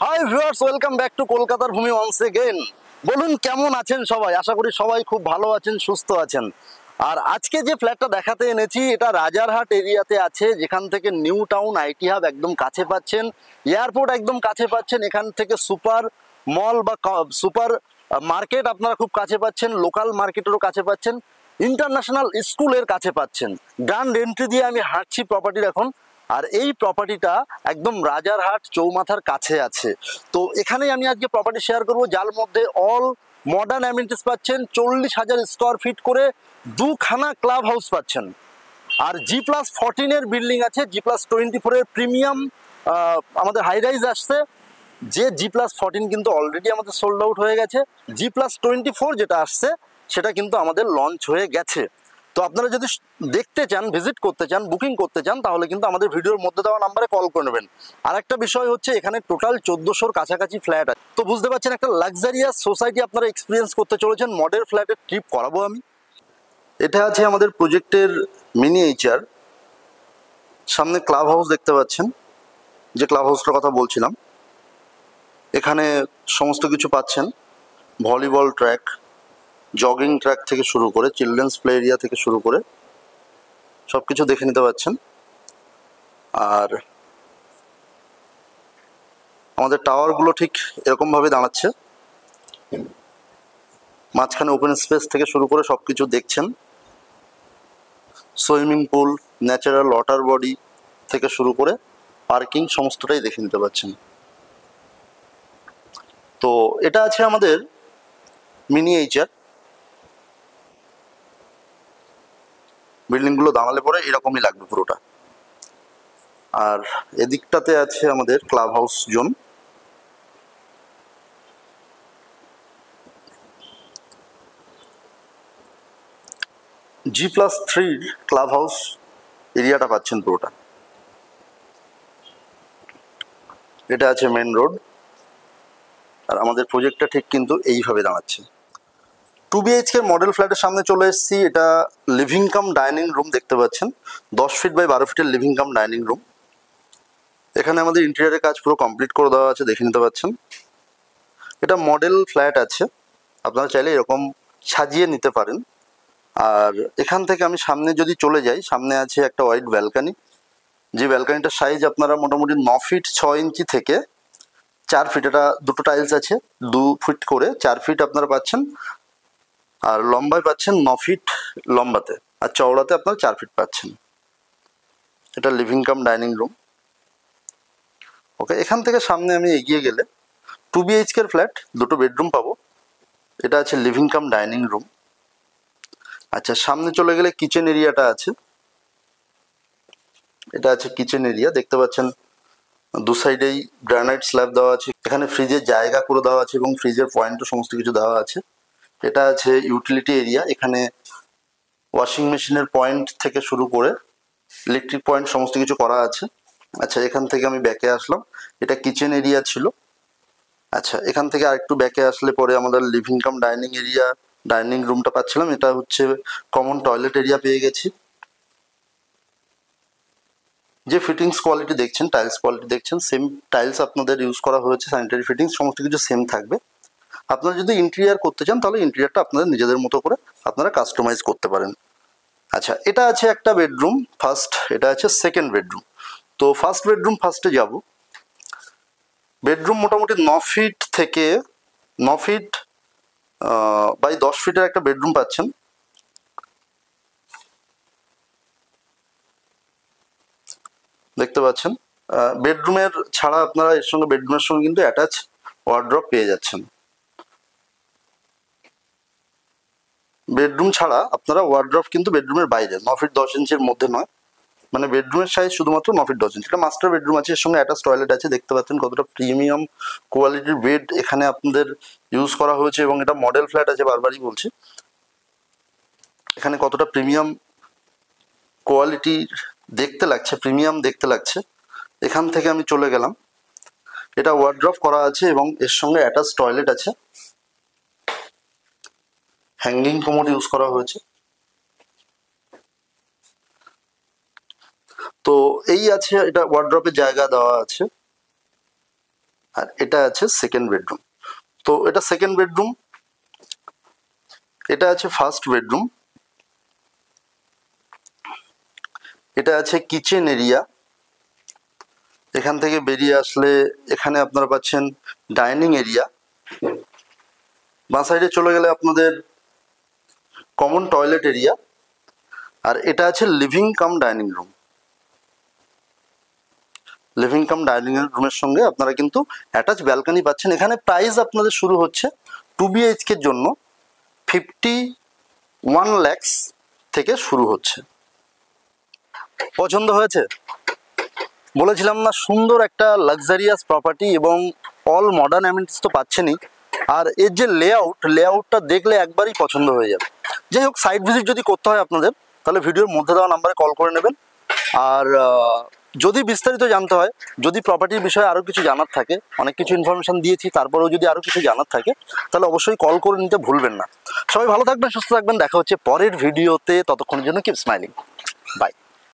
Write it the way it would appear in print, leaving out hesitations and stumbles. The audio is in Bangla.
Hi viewers, welcome back to কলকাতার ভূমি ওয়ান্স এগেইন। বলুন কেমন আছেন সবাই? আশা করি সবাই খুব ভালো আছেন, সুস্থ আছেন। আর আজকে যে ফ্ল্যাটটা দেখাতে এনেছি এটা রাজারহাট এরিয়াতে আছে, যেখান থেকে নিউ টাউন আইটি হাব একদম কাছে পাচ্ছেন, এয়ারপোর্ট একদম কাছে পাচ্ছেন, এখান থেকে সুপার মল বা সুপার মার্কেট আপনারা খুব কাছে পাচ্ছেন, লোকাল মার্কেটেরও কাছে পাচ্ছেন, ইন্টারন্যাশনাল স্কুলের কাছে পাচ্ছেন। গ্র্যান্ড এন্ট্রি দিয়ে আমি হাঁটছি প্রপার্টির এখন। আর এই প্রপার্টিটা একদম রাজারহাট চৌমাথার কাছে আছে। তো এখানেই আমি আজকে প্রপার্টি শেয়ার করব, যার মধ্যে অল মডার্ন অ্যামিনিটিস পাচ্ছেন, 40,000 স্কোয়ার ফিট করে দুখানা ক্লাব হাউস পাচ্ছেন। আর G+14 বিল্ডিং আছে, G+24 প্রিমিয়াম আমাদের হাই রাইজ আসছে। যে G+14 কিন্তু অলরেডি আমাদের সোল্ড আউট হয়ে গেছে, G+24 যেটা আসছে সেটা কিন্তু আমাদের লঞ্চ হয়ে গেছে। তো আপনারা যদি দেখতে চান, ভিজিট করতে চান, বুকিং করতে চান, তাহলে কিন্তু আমাদের ভিডিওর মধ্যে দেওয়া নাম্বারে কল করে নেবেন। আর একটা বিষয় হচ্ছে, এখানে টোটাল 1400-র কাছাকাছি ফ্ল্যাট আছে। তো বুঝতে পারছেন, একটা লাক্সারিয়াস সোসাইটি আপনারা এক্সপিরিয়েন্স করতে চলেছেন। মডেল ফ্ল্যাটের ট্রিপ করাবো আমি। এটা আছে আমাদের প্রজেক্টের মিনিয়েচার। সামনে ক্লাব হাউস দেখতে পাচ্ছেন, যে ক্লাব হাউসটার কথা বলছিলাম। এখানে সমস্ত কিছু পাচ্ছেন, ভলিবল ট্র্যাক, জগিং ট্র্যাক থেকে শুরু করে চিলড্রেন্স প্লে এরিয়া থেকে শুরু করে সব কিছু দেখে নিতে পারছেন। আর আমাদের টাওয়ারগুলো ঠিক এরকমভাবে দাঁড়াচ্ছে, মাঝখানে ওপেন স্পেস থেকে শুরু করে সব কিছু দেখছেন। Swimming pool, natural water body থেকে শুরু করে পার্কিং সমস্তটাই দেখে নিতে পারছেন। তো এটা আছে আমাদের মিনিয়েচার। বিল্ডিংগুলো দাঁড়ালে পরে এরকমই লাগবে পুরোটা। আর এদিকটাতে আছে আমাদের club house zone. G+3 club house এরিয়াটা পাচ্ছেন পুরোটা। এটা আছে মেন রোড। আর আমাদের প্রজেক্টটা ঠিক কিন্তু এইভাবে দাঁড়াচ্ছে। 2 BHK মডেল ফ্ল্যাটের সামনে চলে এসেছি। এটা লিভিং কাম ডাইনিং রুম দেখতে পাচ্ছেন, 10 ফিট বাই 12 ফিটের লিভিং কাম ডাইনিং রুম। এখানে আমাদের ইন্টেরিয়ারের কাজ পুরো কমপ্লিট করে দেওয়া আছে, দেখে নিতে পাচ্ছেন। এটা মডেল ফ্ল্যাট আছে, আপনারা চাইলে এরকম সাজিয়ে নিতে পারেন। আর এখান থেকে আমি সামনে যদি চলে যাই, সামনে আছে একটা ওয়াইড ব্যালকানি। যে ব্যালকানিটার সাইজ আপনারা মোটামুটি 9 ফিট 6 ইঞ্চি থেকে 4 ফিট, এটা দুটো টাইলস আছে, 2 ফিট করে 4 ফিট আপনারা পাচ্ছেন। আর লম্বায় পাচ্ছেন 9 ফিট লম্বাতে, আর চওড়াতে আপনারা 4 ফিট পাচ্ছেন। এটা লিভিং কাম ডাইনিং রুম। ওকে, এখান থেকে সামনে আমি এগিয়ে গেলে 2 BHK ফ্ল্যাট, দুটো বেডরুম পাবো। এটা আছে লিভিং কাম ডাইনিং রুম। আচ্ছা, সামনে চলে গেলে কিচেন এরিয়াটা আছে। এটা আছে কিচেন এরিয়া, দেখতে পাচ্ছেন দু সাইডেই গ্রানাইট স্ল্যাব দেওয়া আছে। এখানে ফ্রিজের জায়গা করে দেওয়া আছে এবং ফ্রিজের পয়েন্টও সমস্ত কিছু দেওয়া আছে। এটা আছে ইউটিলিটি এরিয়া, এখানে ওয়াশিং মেশিনের পয়েন্ট থেকে শুরু করে ইলেকট্রিক পয়েন্ট সমস্ত কিছু করা আছে। আচ্ছা, এখান থেকে আমি ব্যাকে আসলাম, এটা কিচেন এরিয়া ছিল। আচ্ছা, এখান থেকে আরেকটু ব্যাকে আসলে পরে আমাদের living cum dining area, dining রুমটা পাচ্ছিলাম। এটা হচ্ছে কমন টয়লেট এরিয়া পেয়ে গেছি। যে ফিটিংস কোয়ালিটি দেখছেন, টাইলস কোয়ালিটি দেখছেন, সেম টাইলস আপনাদের ইউজ করা হয়েছে। স্যানিটারি ফিটিংস সমস্ত কিছু সেম থাকবে। আপনারা যদি ইন্টেরিয়ার করতে চান, তাহলে ইন্টেরিয়ারটা আপনাদের নিজেদের মতো করে আপনারা কাস্টমাইজ করতে পারেন। আচ্ছা, এটা আছে একটা বেডরুম ফার্স্ট, এটা আছে সেকেন্ড বেডরুম। তো ফার্স্ট বেডরুম ফার্স্টে যাব। বেডরুম মোটামুটি 9 ফিট থেকে 9 ফিট বাই 10 ফিটের একটা বেডরুম পাচ্ছেন। দেখতে পাচ্ছেন বেডরুমের ছাড়া আপনারা এর সঙ্গে, বেডরুমের সঙ্গে কিন্তু অ্যাটাচ ওয়ার্ড্রপ পেয়ে যাচ্ছেন। বেডরুম ছাড়া আপনারা ওয়ার্ড্রপ কিন্তু বেডরুমের বাইরে, 9 ফিট 10 ইঞ্চির মধ্যে নয়, মানে বেডরুমের সাইজ শুধুমাত্র 9 ফিট 10 ইঞ্চি। এটা মাস্টার বেডরুম আছে, এর সঙ্গে অ্যাটাচ টয়লেট আছে। দেখতে পাচ্ছেন কতটা প্রিমিয়াম কোয়ালিটির বেড এখানে আপনাদের ইউজ করা হয়েছে, এবং এটা মডেল ফ্ল্যাট আছে, বারবারই বলছি। এখানে কতটা প্রিমিয়াম কোয়ালিটি দেখতে লাগছে, প্রিমিয়াম দেখতে লাগছে। এখান থেকে আমি চলে গেলাম, এটা ওয়ার্ড্রপ করা আছে এবং এর সঙ্গে অ্যাটাচ টয়লেট আছে। হ্যাঙ্গিং কমোড ইউজ করা হয়েছে। তো এই আছে, এটা ওয়ার্ড্রপের জায়গা দেওয়া আছে। আর এটা আছে সেকেন্ড বেডরুম। তো এটা সেকেন্ড বেডরুম, এটা আছে ফার্স্ট বেডরুম, এটা আছে কিচেন এরিয়া। এখান থেকে বেরিয়ে আসলে এখানে আপনারা পাচ্ছেন ডাইনিং এরিয়া। বাঁ সাইডে চলে গেলে আপনাদের কমন টয়লেট এরিয়া, আর এটা আছে living cum dining room. Living cum dining রুমের সঙ্গে আপনারা কিন্তু অ্যাটাচ ব্যালকনি পাচ্ছেন। এখানে প্রাইস আপনাদের শুরু হচ্ছে 2 BHK জন্য 51 lakhs থেকে শুরু হচ্ছে। পছন্দ হয়েছে? বলেছিলাম না, সুন্দর একটা লাক্সারিয়াস প্রপার্টি এবং অল মডার্ন অ্যামিনিটিস তো পাচ্ছেনই, আর এর যে লেআউটটা দেখলে একবারই পছন্দ হয়ে যাবে। যাই হোক, সাইট ভিজিট যদি করতে হয় আপনাদের, তাহলে ভিডিওর মধ্যে দেওয়া নাম্বারে কল করে নেবেন। আর যদি বিস্তারিত জানতে হয়, যদি প্রপার্টির বিষয়ে আরও কিছু জানার থাকে, অনেক কিছু ইনফরমেশন দিয়েছি, তারপরেও যদি আরও কিছু জানার থাকে তাহলে অবশ্যই কল করে নিতে ভুলবেন না। সবাই ভালো থাকবেন, সুস্থ থাকবেন, দেখা হচ্ছে পরের ভিডিওতে। ততক্ষণের জন্য কিপ স্মাইলিং, বাই।